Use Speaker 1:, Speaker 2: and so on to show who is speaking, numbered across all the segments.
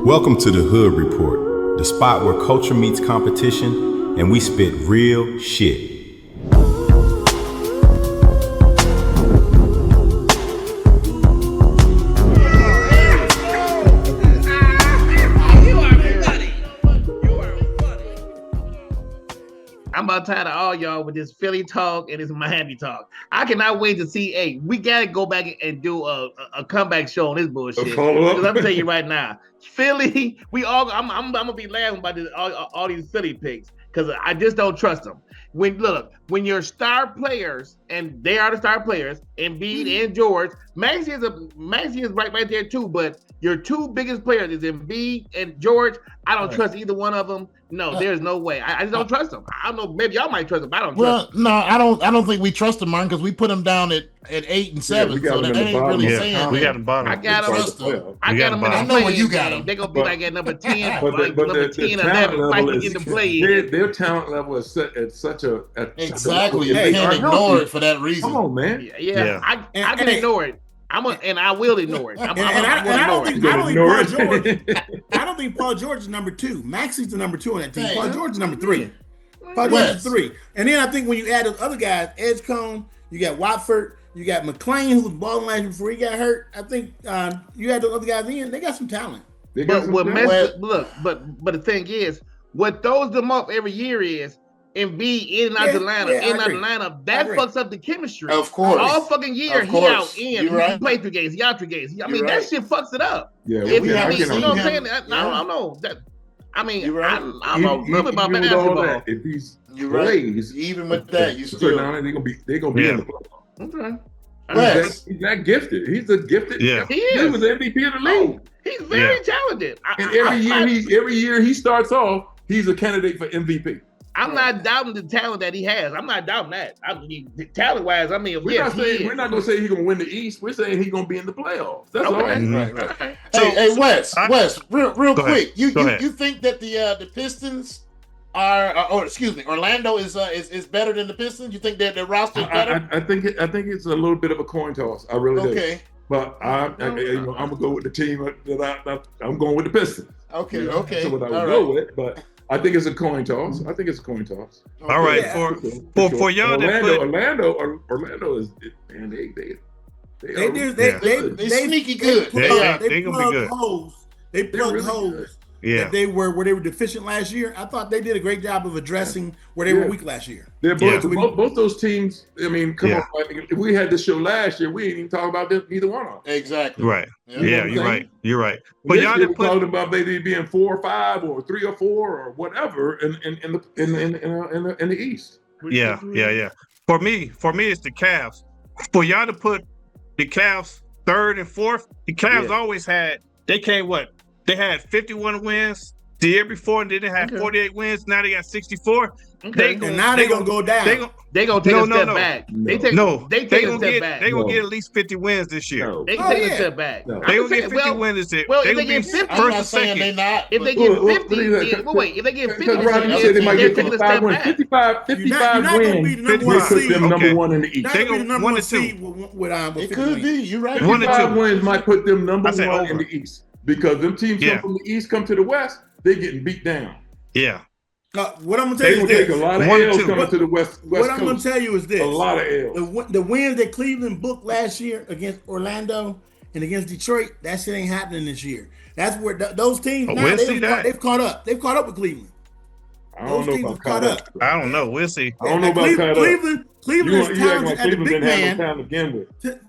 Speaker 1: Welcome to the Hood Report, the spot where culture meets competition and we spit real shit.
Speaker 2: I'm about tired of all y'all with this Philly talk and this Miami talk. I cannot wait to see. Hey, we gotta go back and do a comeback show on this bullshit. Because I'm telling you right now, Philly, I'm gonna be laughing about this, all these Philly picks because I just don't trust them. When your star players, and they are the star players, Embiid and George, Maxey is right there too. But your two biggest players is Embiid and George. I don't trust either one of them. No, there's no way. I just don't trust them. I don't know. Maybe y'all might trust them. But I don't trust them.
Speaker 3: No, I don't think we trust them, Martin, because we put them down at 8 and 7.
Speaker 4: We got
Speaker 3: so
Speaker 4: them
Speaker 3: that ain't really saying.
Speaker 4: We got them bottom.
Speaker 2: I got them. I
Speaker 3: know where you got them.
Speaker 2: They're gonna be like at number 10,
Speaker 4: but
Speaker 2: number 10, 11, fighting in the play.
Speaker 4: Their talent level is at such a
Speaker 3: exactly. You can't ignore it for that reason.
Speaker 4: Come on, man.
Speaker 2: Yeah. I can ignore it. And I will ignore it.
Speaker 5: I don't think Paul George is number 2. Maxey's the number 2 on that team. Paul George is number 3. Paul George is 3. And then I think when you add those other guys, Edgecombe, you got Watford, you got McLean, who was balling last year before he got hurt. I think you add those other guys in, they got some talent.
Speaker 2: But the thing is, what throws them up every year is Embiid in and out the lineup, that fucks up the chemistry.
Speaker 3: Of course.
Speaker 2: All fucking year, he out in. He played 3 games, he out 3 games. I mean, that shit fucks it up.
Speaker 4: Yeah,
Speaker 2: you know what I'm saying? I don't know. I'm about basketball.
Speaker 4: If he's plays,
Speaker 3: even with that, you still
Speaker 4: they're gonna be in the playoffs.
Speaker 2: Okay.
Speaker 4: He's that gifted. He's a gifted.
Speaker 2: Yeah, he is.
Speaker 4: He was MVP of the league.
Speaker 2: He's very talented.
Speaker 4: And every year he starts off, he's a candidate for MVP.
Speaker 2: I'm not doubting the talent that he has. I'm not doubting that. I mean, talent-wise,
Speaker 4: we're not going to say he's going to win the East. We're saying he's going to be in the playoffs. That's all.
Speaker 3: Right. Hey, Wes, real quick. You think that the Pistons Orlando is better than the Pistons? You think that their roster is better?
Speaker 4: I think it's a little bit of a coin toss. I really do. Okay. But I'm gonna go with the team that I'm going with the Pistons.
Speaker 3: Okay.
Speaker 4: That's what I would go with, but. I think it's a coin toss.
Speaker 6: All right, for y'all
Speaker 4: Orlando is man,
Speaker 3: they sneaky good.
Speaker 6: They gonna be good.
Speaker 5: They plugged holes. That they were deficient last year. I thought they did a great job of addressing where they were weak last year.
Speaker 4: Both those teams. I mean, come on. If we had this show last year, we didn't even talk about either one of them.
Speaker 3: Exactly.
Speaker 6: Right. You're right.
Speaker 4: But y'all didn't talk about maybe being 4 or 5 or 3 or 4 or whatever in the East.
Speaker 6: Yeah. For me, it's the Cavs. For y'all to put the Cavs 3rd and 4th, the Cavs always had. They came what? They had 51 wins the year before, and then they had 48 wins. Now they got 64.
Speaker 5: Okay. They're gonna go down.
Speaker 2: They're gonna take a step back. They take a step back.
Speaker 6: They're gonna get at least 50 wins this year.
Speaker 2: They can take a step back.
Speaker 6: They're gonna get 50 wins this year.
Speaker 2: Well, if they get 50,
Speaker 3: I'm not saying they're not.
Speaker 2: If they get 50, if they get 50,
Speaker 4: they're taking a step back. 55 wins. Put them number 1 in the East.
Speaker 5: They go 1 to 2.
Speaker 3: It could be. You're right.
Speaker 4: 55 wins might put them number 1 in the East. Because them teams come from the East, come to the West, they're getting beat down.
Speaker 6: Yeah.
Speaker 5: What I'm gonna tell you is
Speaker 4: this: a lot of L's coming to the West.
Speaker 5: What I'm gonna tell you is this:
Speaker 4: a lot of L's.
Speaker 5: The wins that Cleveland booked last year against Orlando and against Detroit, that shit ain't happening this year. That's where those teams now they've caught up. They've caught up with Cleveland.
Speaker 4: I don't know about
Speaker 5: caught up.
Speaker 6: I don't know. We'll see.
Speaker 4: I don't know about caught
Speaker 5: up. Cleveland is talented at the big man.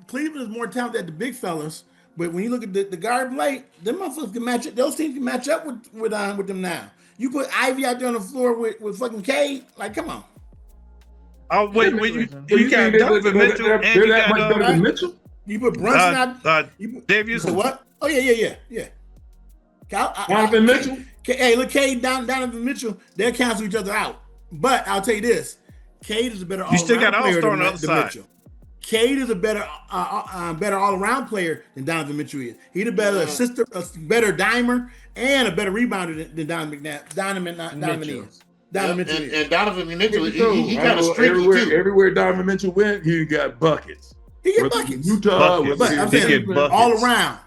Speaker 4: Cleveland
Speaker 5: is more talented at the big fellas. But when you look at the guard play, them motherfuckers can match up. Those teams can match up with them now. You put Ivy out there on the floor with fucking Cade, like, come on.
Speaker 6: Oh wait, you got Donovan Mitchell and you got
Speaker 4: Donovan Mitchell.
Speaker 5: You put Brunson out.
Speaker 6: Dave, you said
Speaker 5: what? Oh yeah.
Speaker 4: Donovan Mitchell.
Speaker 5: Hey, look, Cade, Donovan Mitchell, they'll cancel each other out. But I'll tell you this: Cade is a better all-around player than Mitchell. Cade is a better all-around player than Donovan Mitchell is. He's a better assister, a better dimer, and a better rebounder than Donovan is. Donovan Mitchell is.
Speaker 3: And Donovan Mitchell, he kind of streaky too.
Speaker 4: Everywhere Donovan Mitchell went, he got buckets.
Speaker 5: He get buckets.
Speaker 4: Utah,
Speaker 5: but I'm saying all around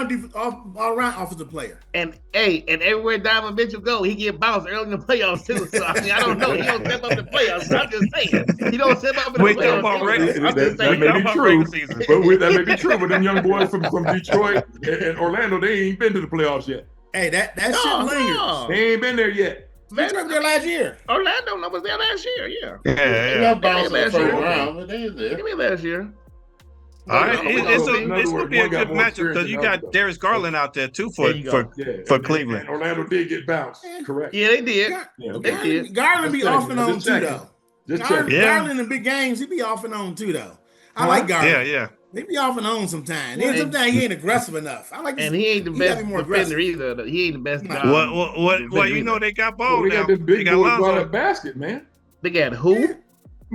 Speaker 5: offensive player.
Speaker 2: And everywhere Donovan Mitchell go, he get bounced early in the playoffs too. So I mean, I don't know. He don't step up in the playoffs. So I'm just saying he don't step up in the playoffs.
Speaker 4: That may be true. That may be true. But them young boys from Detroit and Orlando, they ain't been to the playoffs yet.
Speaker 5: Hey, that shit lingers.
Speaker 4: They ain't been there yet.
Speaker 5: They were there last year.
Speaker 2: Orlando was there last year. Yeah.
Speaker 3: They got bounced in the first round, but they was there.
Speaker 2: Give me last year.
Speaker 6: All right, it's going to be a good matchup because you got Darius Garland out there too for Cleveland.
Speaker 4: And Orlando did get bounced, correct?
Speaker 2: Yeah, they did.
Speaker 5: They did. Garland be off and on too, though. Garland in big games, he be off and on too, though. I like Garland.
Speaker 6: Yeah.
Speaker 5: He be off and on sometimes. Sometimes he ain't aggressive enough. I like.
Speaker 2: And he ain't the best defender either. He ain't the best.
Speaker 6: Well, you know they got ball now.
Speaker 4: They got Lonzo basket, man.
Speaker 2: They got who?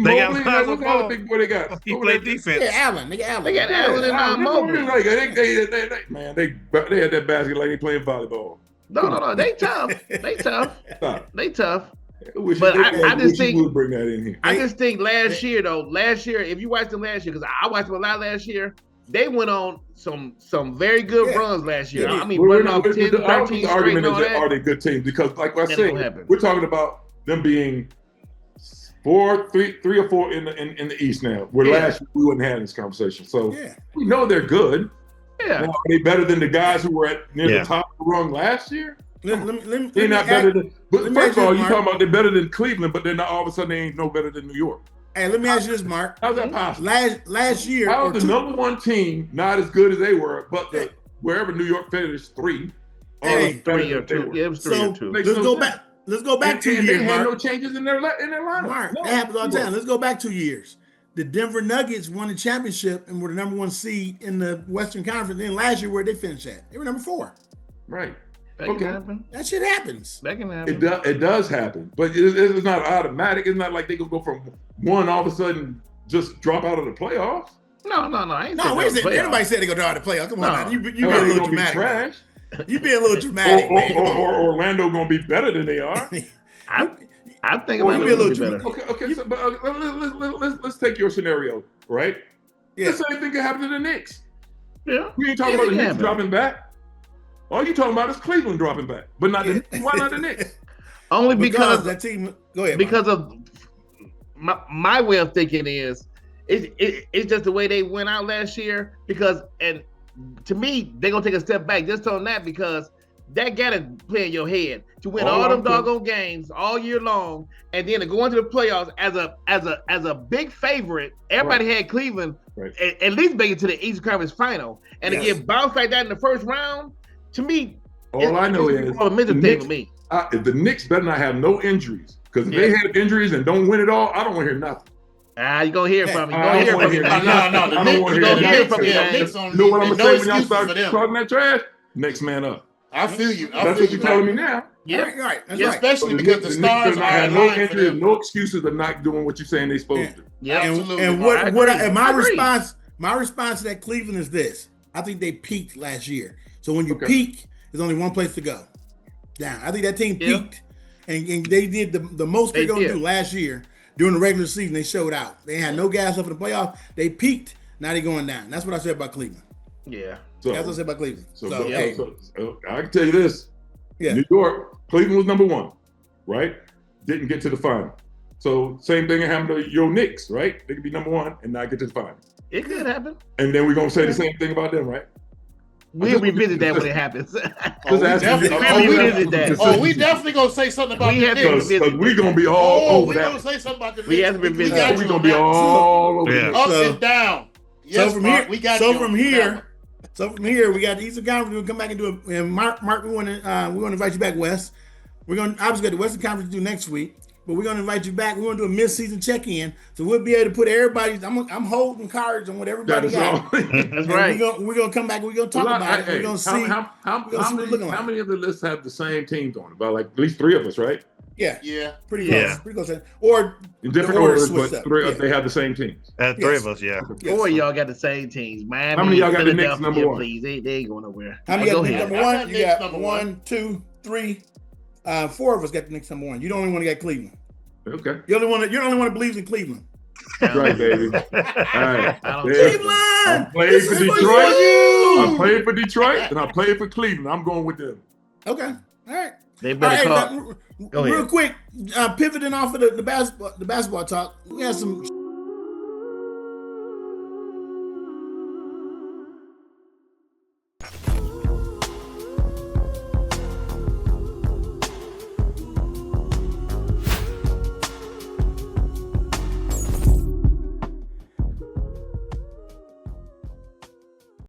Speaker 6: They got Lonzo ball.
Speaker 4: Big boy they got.
Speaker 6: He played defense.
Speaker 5: Yeah, Allen. They got
Speaker 2: Allen and Mobley.
Speaker 4: Man, they had that basket like they playing volleyball.
Speaker 2: No. They tough. They tough.
Speaker 4: But I just think we'll bring that in here.
Speaker 2: I just think last year, if you watched them last year, because I watched them a lot last year, they went on some very good runs last year. I mean, running off 10, 13 straight and all that.
Speaker 4: Are they good teams? Because like I said, we're talking about them being three or four in the East now. Where last year we wouldn't have this conversation. So we know they're good.
Speaker 2: Yeah.
Speaker 4: Now, are they better than the guys who were near the top of the rung last year? They're not better than. But first of all, you're talking about they're better than Cleveland, but then all of a sudden they ain't no better than New York.
Speaker 5: Hey, let me ask you this, Mark.
Speaker 4: How's that possible?
Speaker 5: Last year,
Speaker 4: how is the number one team not as good as they were, but wherever New York finished 3?
Speaker 2: Hey, 3 or 2. Yeah, it was 3 or 2.
Speaker 5: Let's go back 2 years.
Speaker 4: They had no changes in their lineup.
Speaker 5: Mark, that happens all the time. Let's go back 2 years. The Denver Nuggets won the championship and were the number 1 seed in the Western Conference. Then last year, where they finished at? They were number 4.
Speaker 4: Right.
Speaker 5: That shit happens.
Speaker 2: That can happen.
Speaker 4: It does happen, but it's not automatic. It's not like they can go from 1 all of a sudden just drop out of the playoffs.
Speaker 2: No.
Speaker 5: Wait a second. Everybody said they go drop out of the playoffs. Come on, now. You being a little dramatic.
Speaker 4: Trash.
Speaker 5: You being a little dramatic.
Speaker 4: Or Orlando gonna be better than they are.
Speaker 2: I think Orlando will be better.
Speaker 4: Okay. So, but let's take your scenario, right?
Speaker 5: Yeah.
Speaker 4: The same thing can happen to the Knicks.
Speaker 2: Yeah.
Speaker 4: We ain't talking about the Knicks dropping back. All you talking about is Cleveland dropping back, but not the why not the Knicks?
Speaker 2: Only because
Speaker 5: that team. Go ahead.
Speaker 2: Because of my way of thinking is it's just the way they went out last year. Because and to me they're gonna take a step back just on that because that got to play in your head to win all them doggone games all year long, and then to go into the playoffs as a big favorite. Everybody had Cleveland at least make it to the Eastern Conference Final, and to get bounced like that in the first round. To me,
Speaker 4: all I know is the Knicks better not have no injuries. Because if they have injuries and don't win it all, I don't want to hear nothing.
Speaker 2: You're going to hear from me. I don't want to hear
Speaker 4: from me. You know what I'm going to say when y'all start talking that trash? Next man up.
Speaker 3: I feel you.
Speaker 4: That's what you're telling me now.
Speaker 5: Yeah, right.
Speaker 3: Especially because the stars
Speaker 4: have no injuries, no excuses of not doing what you're saying they're supposed to.
Speaker 3: Yeah, absolutely.
Speaker 5: And my response to that Cleveland is this. I think they peaked last year. So when you peak, there's only one place to go. Down. I think that team peaked, and they did the most they're going to do last year during the regular season. They showed out. They had no gas up in the playoffs. They peaked. Now they're going down. That's what I said about Cleveland.
Speaker 2: Yeah.
Speaker 5: That's what I said about Cleveland.
Speaker 4: So I can tell you this. Yeah. New York, Cleveland was number 1, right? Didn't get to the final. So same thing happened to your Knicks, right? They could be number 1 and not get to the final.
Speaker 2: It could happen.
Speaker 4: And then we're going to say the same thing about them, right?
Speaker 2: We'll revisit that when it happens.
Speaker 3: We definitely gonna say something about the Knicks.
Speaker 4: Because we're gonna be all over that.
Speaker 3: We're gonna say something about the Knicks.
Speaker 2: We have to revisit that.
Speaker 4: We're gonna be all over that.
Speaker 3: Up and down. Yes,
Speaker 5: so from
Speaker 3: Mark,
Speaker 5: here,
Speaker 3: we got
Speaker 5: from here, we got the Eastern Conference. We'll come back and do it. And Mark, we want to invite you back, Wes. We're going to obviously got the Western Conference to do next week. But we're going to invite you back. We're going to do a mid-season check-in, so we'll be able to put everybody's. I'm holding cards on what everybody got.
Speaker 2: That's right.
Speaker 5: We're going to come back. We're going to talk about it. We're going to see.
Speaker 4: How many of the lists have the same teams on? About like at least 3 of us, right?
Speaker 5: Yeah. Pretty close. Pretty close. Or
Speaker 4: in different orders, but they have the same teams.
Speaker 6: 3 of us, yeah.
Speaker 2: 4 of y'all got the same teams. Miami,
Speaker 4: how many of y'all got the Knicks number 1?
Speaker 2: Please, they ain't going nowhere.
Speaker 5: How many got the number 1? You got 1, 2, 3. 4 of us got the Knicks number 1. You the only one that got Cleveland.
Speaker 4: Okay.
Speaker 5: You're the only one that believes in Cleveland.
Speaker 4: That's right, baby. All right.
Speaker 5: Cleveland.
Speaker 4: I'm playing for Detroit. I'm playing for Detroit, and I'm playing for Cleveland. I'm going with them.
Speaker 5: Okay. All right.
Speaker 2: They better
Speaker 5: real quick, pivoting off of the basketball talk. We had some